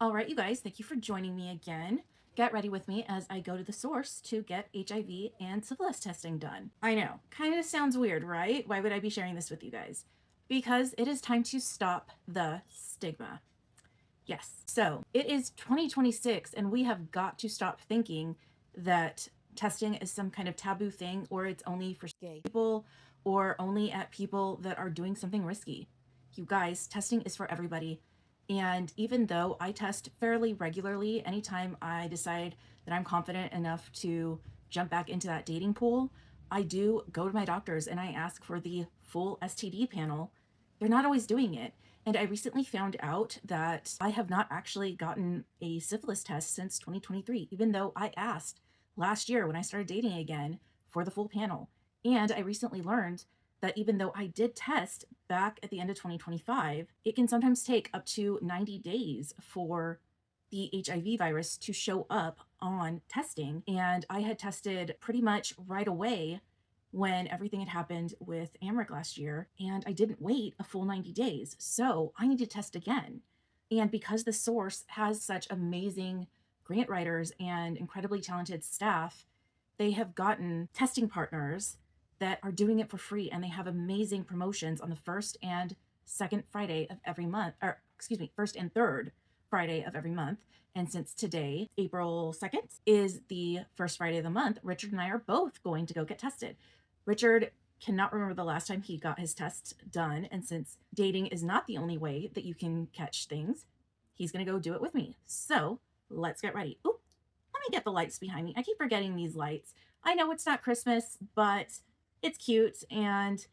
All right, you guys, thank you for joining me again. Get ready with me as I go to the source to get HIV and syphilis testing done. I know, kind of sounds weird, right? Why would I be sharing this with you guys? Because it is time to stop the stigma. Yes, so it is 2026 and we have got to stop thinking that testing is some kind of taboo thing, or it's only for gay people, or only at people that are doing something risky. You guys, testing is for everybody. And even though I test fairly regularly, anytime I decide that I'm confident enough to jump back into that dating pool, I do go to my doctors and I ask for the full STD panel. They're not always doing it. And I recently found out that I have not actually gotten a syphilis test since 2023, even though I asked last year when I started dating again for the full panel. And I recently learned that even though I did test back at the end of 2025, it can sometimes take up to 90 days for the HIV virus to show up on testing. And I had tested pretty much right away when everything had happened with Amric last year, and I didn't wait a full 90 days. So I need to test again. And because the source has such amazing grant writers and incredibly talented staff, they have gotten testing partners that are doing it for free, and they have amazing promotions on the first and second Friday of every month, or excuse me, first and third Friday of every month. And since today, April 2nd, is the first Friday of the month, Richard and I are both going to go get tested. Richard cannot remember the last time he got his test done, and since dating is not the only way that you can catch things, he's going to go do it with me. So let's get ready. Oop, let me get the lights behind me. I keep forgetting these lights. I know it's not Christmas, but it's cute, and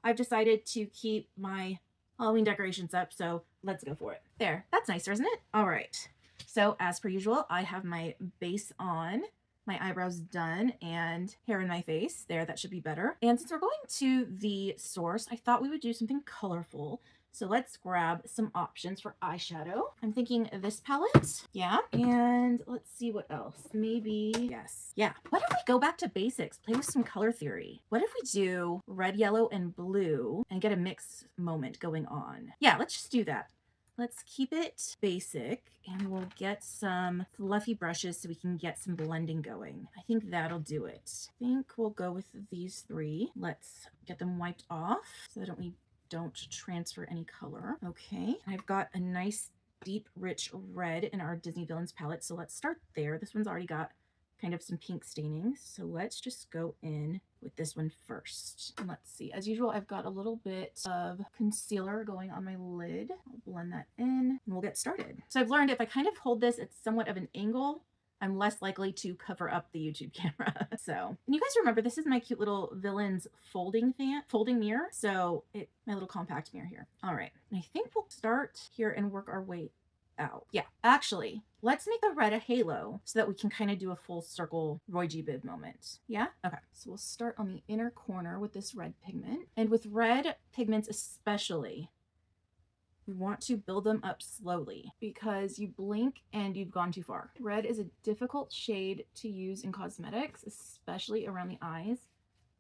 I've decided to keep my Halloween decorations up, so let's go for it. There, that's nicer, isn't it? All right. So as per usual, I have my base on, my eyebrows done, and hair in my face. There, that should be better. And since we're going to the source, I thought we would do something colorful. So let's grab some options for eyeshadow. I'm thinking this palette. Yeah. And let's see what else. Maybe, yes. Yeah. What if we go back to basics, play with some color theory? What if we do red, yellow, and blue and get a mix moment going on? Yeah, let's just do that. Let's keep it basic, and we'll get some fluffy brushes so we can get some blending going. I think that'll do it. I think we'll go with these three. Let's get them wiped off so that we don't transfer any color. Okay, I've got a nice deep rich red in our Disney Villains palette, so let's start there. This one's already got kind of some pink staining, so let's just go in with this one first. And let's see, as usual, I've got a little bit of concealer going on my lid. I'll blend that in and we'll get started. So I've learned if I kind of hold this at somewhat of an angle, I'm less likely to cover up the YouTube camera. So, and you guys remember, this is my cute little Villains folding mirror. So my little compact mirror here. All right, and I think we'll start here and work our way out. Yeah, actually, let's make the red a halo so that we can kind of do a full circle Roy G. Biv moment. Yeah? Okay, so we'll start on the inner corner with this red pigment. And with red pigments especially, we want to build them up slowly because you blink and you've gone too far. Red is a difficult shade to use in cosmetics, especially around the eyes.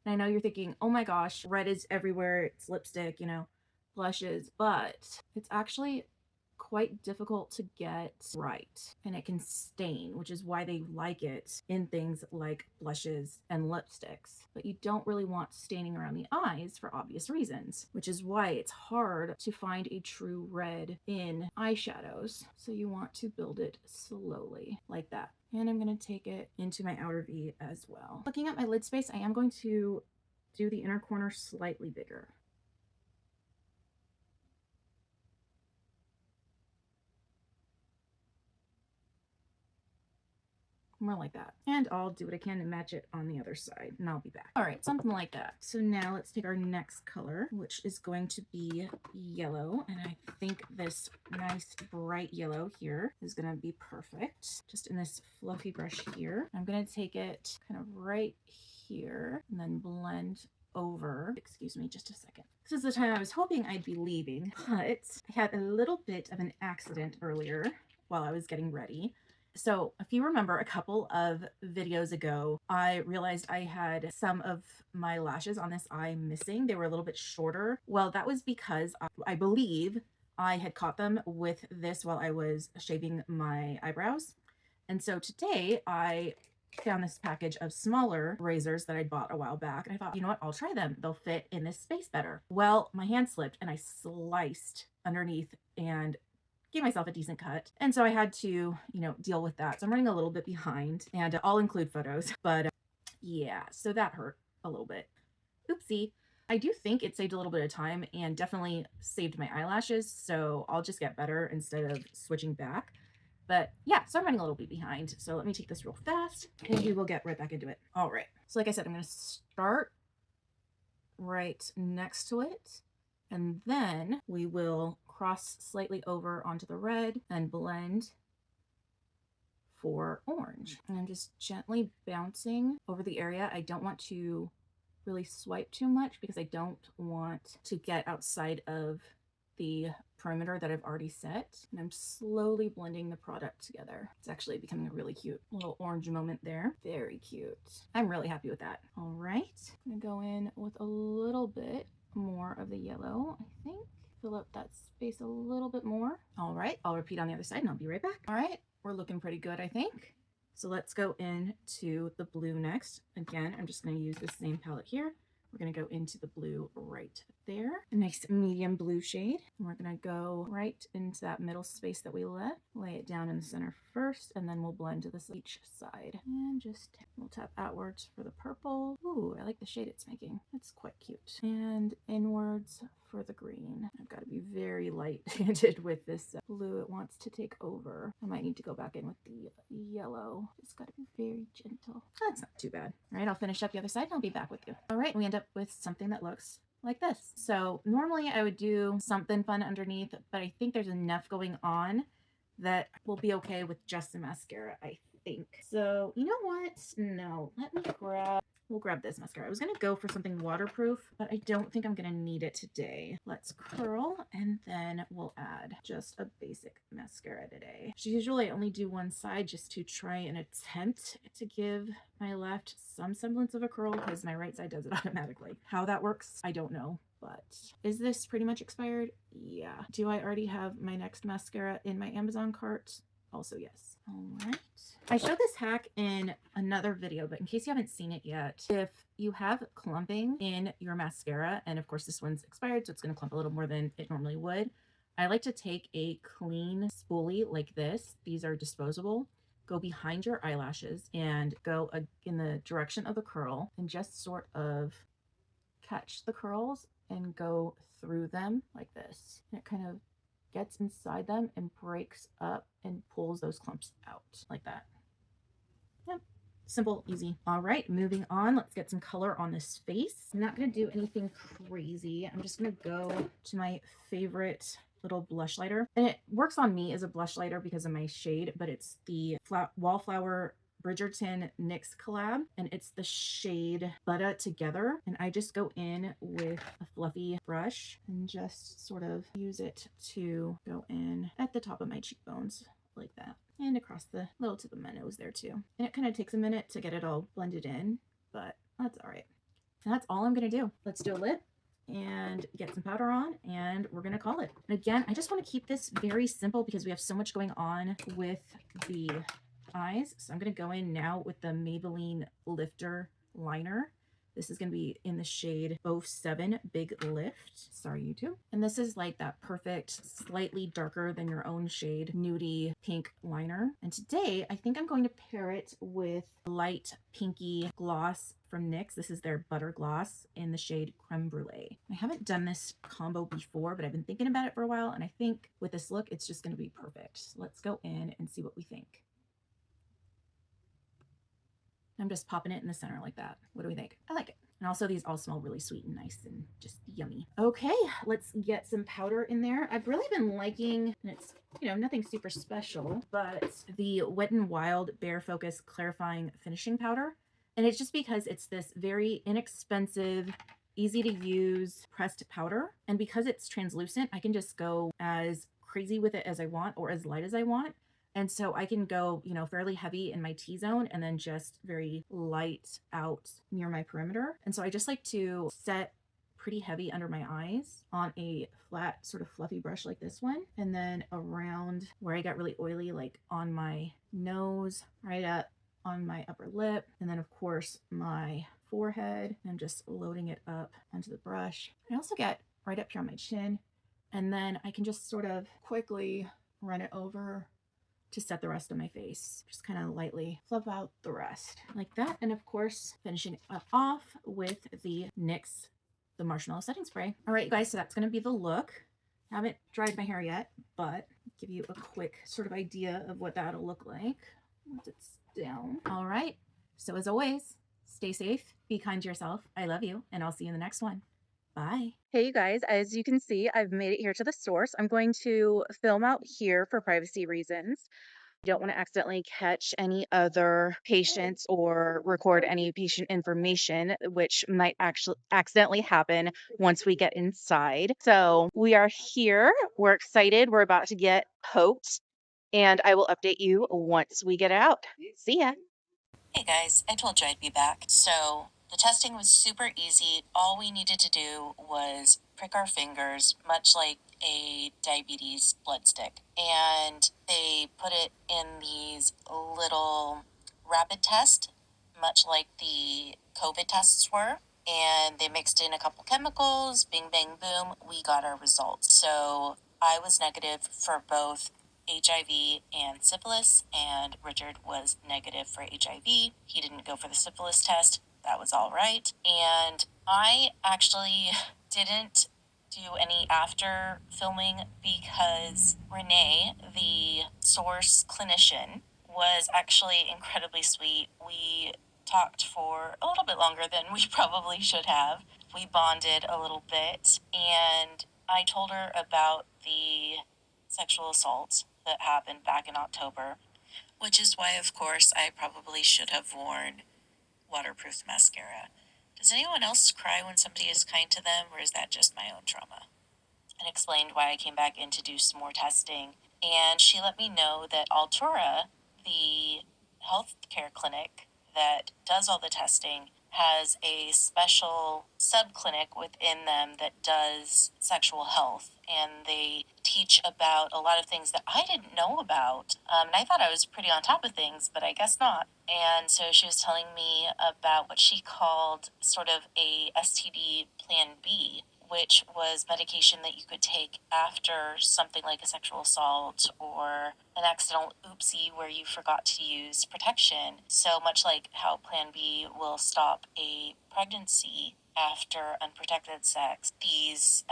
And I know you're thinking, oh my gosh, red is everywhere. It's lipstick, you know, blushes, but it's actually quite difficult to get right, and it can stain, which is why they like it in things like blushes and lipsticks. But you don't really want staining around the eyes for obvious reasons, which is why it's hard to find a true red in eyeshadows. So you want to build it slowly like that. And I'm going to take it into my outer V as well. Looking at my lid space, I am going to do the inner corner slightly bigger. More like that. And I'll do what I can to match it on the other side, and I'll be back. All right, something like that. So now let's take our next color, which is going to be yellow. And I think this nice bright yellow here is gonna be perfect. Just in this fluffy brush here. I'm gonna take it kind of right here and then blend over. Excuse me, just a second. This is the time I was hoping I'd be leaving, but I had a little bit of an accident earlier while I was getting ready. So if you remember a couple of videos ago, I realized I had some of my lashes on this eye missing. They were a little bit shorter. Well, that was because I believe I had caught them with this while I was shaving my eyebrows. And so today I found this package of smaller razors that I'd bought a while back. And I thought, you know what, I'll try them. They'll fit in this space better. Well, my hand slipped and I sliced underneath and gave myself a decent cut. And so I had to, you know, deal with that. So I'm running a little bit behind, and I'll include photos, but yeah, so that hurt a little bit. Oopsie. I do think it saved a little bit of time and definitely saved my eyelashes. So I'll just get better instead of switching back. But yeah, so I'm running a little bit behind. So let me take this real fast and we will get right back into it. All right. So like I said, I'm going to start right next to it. And then we will cross slightly over onto the red and blend for orange. And I'm just gently bouncing over the area. I don't want to really swipe too much because I don't want to get outside of the perimeter that I've already set. And I'm slowly blending the product together. It's actually becoming a really cute little orange moment there. Very cute. I'm really happy with that. All right, I'm gonna go in with a little bit more of the yellow, I think. Fill up that space a little bit more. All right, I'll repeat on the other side and I'll be right back. All right, we're looking pretty good, I think. So let's go into the blue next. Again, I'm just going to use the same palette here. We're going to go into the blue right there. A nice medium blue shade. And we're going to go right into that middle space that we left. Lay it down in the center first, and then we'll blend to this each side. And just we'll tap outwards for the purple. Ooh, I like the shade it's making. It's quite cute. And inwards for the green. I've got to be very light-handed with this blue. It wants to take over. I might need to go back in with the yellow. It's got to be very gentle. That's not too bad. All right, I'll finish up the other side and I'll be back with you. All right, we end up with something that looks like this. So normally I would do something fun underneath, but I think there's enough going on that will be okay with just the mascara, I think. So you know what? No, we'll grab this mascara. I was going to go for something waterproof, but I don't think I'm going to need it today. Let's curl, and then we'll add just a basic mascara today. Usually I only do one side just to try and attempt to give my left some semblance of a curl because my right side does it automatically. How that works, I don't know. But is this pretty much expired? Yeah. Do I already have my next mascara in my Amazon cart? Also, yes. All right. I showed this hack in another video, but in case you haven't seen it yet, if you have clumping in your mascara, and of course this one's expired, so it's going to clump a little more than it normally would, I like to take a clean spoolie like this. These are disposable. Go behind your eyelashes and go in the direction of the curl and just sort of catch the curls and go through them like this. And it kind of gets inside them and breaks up and pulls those clumps out like that. Yep. Simple, easy. All right, moving on. Let's get some color on this face. I'm not going to do anything crazy. I'm just going to go to my favorite little blush lighter. And it works on me as a blush lighter because of my shade, but it's the Wallflower Bridgerton NYX collab, and it's the shade Butter Together. And I just go in with a fluffy brush and just sort of use it to go in at the top of my cheekbones like that, and across the little tip of my nose there too. And it kind of takes a minute to get it all blended in, but that's all right. And that's all I'm gonna do. Let's do a lip and get some powder on, and we're gonna call it. And again, I just want to keep this very simple because we have so much going on with the eyes. So I'm going to go in now with the Maybelline Lifter liner. This is going to be in the shade 07 Big Lift. Sorry, YouTube. And this is like that perfect, slightly darker than your own shade, nudie pink liner. And today, I think I'm going to pair it with light pinky gloss from NYX. This is their Butter Gloss in the shade Creme Brulee. I haven't done this combo before, but I've been thinking about it for a while. And I think with this look, it's just going to be perfect. So let's go in and see what we think. I'm just popping it in the center like that. What do we think? I like it. And also these all smell really sweet and nice and just yummy. Okay, let's get some powder in there. I've really been liking, and it's, you know, nothing super special, but the Wet n Wild Bare Focus Clarifying Finishing Powder. And it's just because it's this very inexpensive, easy to use pressed powder. And because it's translucent, I can just go as crazy with it as I want or as light as I want. And so I can go, you know, fairly heavy in my T-zone and then just very light out near my perimeter. And so I just like to set pretty heavy under my eyes on a flat, sort of fluffy brush like this one. And then around where I got really oily, like on my nose, right up on my upper lip. And then of course my forehead. I'm just loading it up onto the brush. I also get right up here on my chin. And then I can just sort of quickly run it over to set the rest of my face. Just kind of lightly fluff out the rest like that. And of course, finishing it off with the NYX, the Marshmallow Setting Spray. All right, guys, so that's going to be the look. I haven't dried my hair yet, but give you a quick sort of idea of what that'll look like once it's down. All right, so as always, stay safe, be kind to yourself. I love you, and I'll see you in the next one. Bye. Hey, you guys, as you can see, I've made it here to the source. I'm going to film out here for privacy reasons. I don't want to accidentally catch any other patients or record any patient information, which might actually accidentally happen once we get inside. So we are here. We're excited. We're about to get poked, and I will update you once we get out. See ya. Hey guys, I told you I'd be back. So the testing was super easy. All we needed to do was prick our fingers, much like a diabetes blood stick. And they put it in these little rapid tests, much like the COVID tests were. And they mixed in a couple chemicals, bing, bang, boom, we got our results. So I was negative for both HIV and syphilis, and Richard was negative for HIV. He didn't go for the syphilis test. That was all right. And I actually didn't do any after filming because Renee, the source clinician, was actually incredibly sweet. We talked for a little bit longer than we probably should have. We bonded a little bit, and I told her about the sexual assault that happened back in October, which is why, of course, I probably should have worn waterproof mascara. Does anyone else cry when somebody is kind to them, or is that just my own trauma? And explained why I came back in to do some more testing. And she let me know that Altura, the healthcare clinic that does all the testing, has a special subclinic within them that does sexual health. And they teach about a lot of things that I didn't know about. And I thought I was pretty on top of things, but I guess not. And so she was telling me about what she called sort of a STD plan B, which was medication that you could take after something like a sexual assault or an accidental oopsie where you forgot to use protection. So much like how Plan B will stop a pregnancy after unprotected sex, these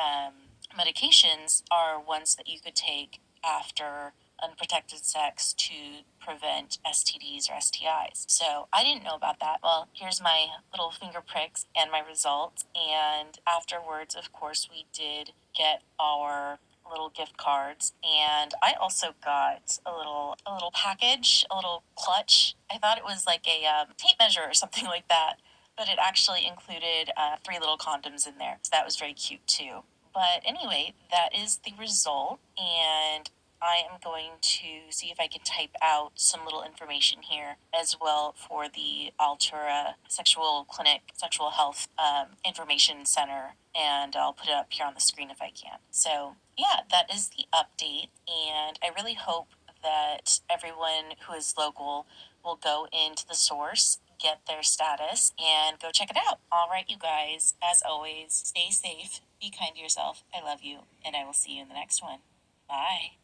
medications are ones that you could take after unprotected sex to prevent STDs or STIs. So I didn't know about that. Well, here's my little finger pricks and my results. And afterwards, of course, we did get our little gift cards, and I also got a little package, a little clutch. I thought it was like a tape measure or something like that, but it actually included 3 little condoms in there. So that was very cute too. But anyway, that is the result, and I am going to see if I can type out some little information here as well for the Altura Sexual Clinic, Sexual Health Information Center, and I'll put it up here on the screen if I can. So yeah, that is the update, and I really hope that everyone who is local will go into the source, get their status, and go check it out. All right, you guys, as always, stay safe, be kind to yourself. I love you, and I will see you in the next one. Bye.